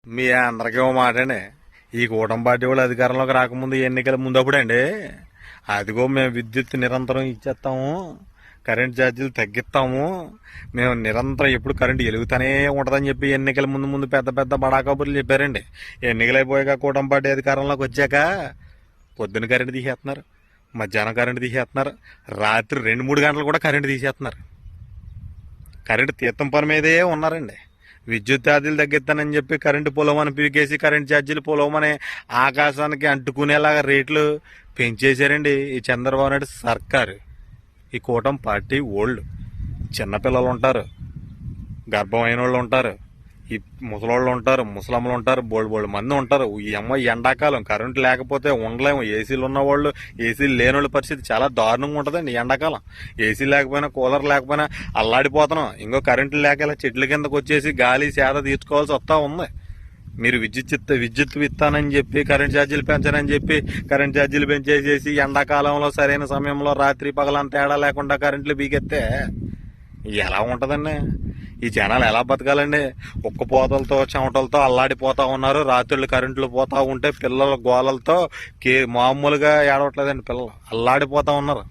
మీ అందరికీ ఓ మాటండి. ఈ కూటమి పార్టీ వాళ్ళు అధికారంలోకి రాకముందు ఎన్నికల ముందప్పుడండి, అదిగో మేము విద్యుత్ నిరంతరం ఇచ్చేస్తాము, కరెంట్ ఛార్జీలు తగ్గిస్తాము, మేము నిరంతరం ఎప్పుడు కరెంటు వెలుగుతూనే ఉంటుందని చెప్పి ఎన్నికల ముందు ముందు పెద్ద పెద్ద బడా కబుర్లు చెప్పారండి. ఎన్నికలైపోయాక కూటమి పార్టీ అధికారంలోకి వచ్చాక పొద్దున కరెంటు తీసేస్తున్నారు, మధ్యాహ్నం కరెంటు తీసేస్తున్నారు, రాత్రి 2-3 గంటలు కూడా కరెంటు తీసేస్తున్నారు. కరెంటు తీర్థం పని మీదే ఉన్నారండి. విద్యుత్ ఛార్జీలు తగ్గిస్తానని చెప్పి కరెంటు పొలవని పీకేసి కరెంట్ ఛార్జీలు పొలవమని ఆకాశానికి అంటుకునేలాగా రేట్లు పెంచేశారండి ఈ చంద్రబాబు నాయుడు సర్కారు. ఈ కూటమి పార్టీ ఓల్డ్ చిన్నపిల్లలు ఉంటారు, గర్భమైన వాళ్ళు ఉంటారు, ఈ ముసలోళ్ళు ఉంటారు, ముసలమ్మలు ఉంటారు, బోళ్ళు మంది ఉంటారు. ఈ ఎండాకాలం కరెంటు లేకపోతే ఉండలేము. ఏసీలు ఉన్నవాళ్ళు, ఏసీలు లేని వాళ్ళ పరిస్థితి చాలా దారుణంగా ఉంటుందండి ఎండాకాలం. ఏసీ లేకపోయినా కూలర్ లేకపోయినా అల్లాడిపోతున్నాం. ఇంకో కరెంటు లేక ఇలా చెట్ల కిందకు వచ్చేసి గాలి సేద తీర్చుకోవాల్సి వస్తూ ఉంది. మీరు విద్యుత్ ఇస్తానని చెప్పి కరెంట్ ఛార్జీలు పెంచానని చెప్పి కరెంట్ ఛార్జీలు పెంచేసేసి ఎండాకాలంలో సరైన సమయంలో రాత్రి పగలంత తేడా లేకుండా కరెంట్లు బీకెత్తే ఎలా ఉంటుందండి? ఈ జనాలు ఎలా బతకాలండి? ఉక్కపోతలతో చెమటలతో అల్లాడిపోతా ఉన్నారు. రాత్రులు కరెంట్లు పోతా ఉంటే పిల్లల గోలలతో మామూలుగా ఏడవట్లేదండి, పిల్లలు అల్లాడిపోతా ఉన్నారు.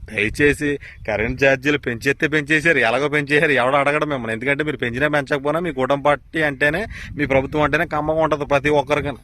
దయచేసి కరెంట్ ఛార్జీలు పెంచేశారు. ఎలాగో పెంచేశారు, ఎవడో అడగడం మిమ్మల్ని. ఎందుకంటే మీరు పెంచినా పెంచకపోయినా మీ కూటమి పార్టీ అంటేనే, మీ ప్రభుత్వం అంటేనే కమ్మగా ఉంటుంది ప్రతి ఒక్కరికైనా.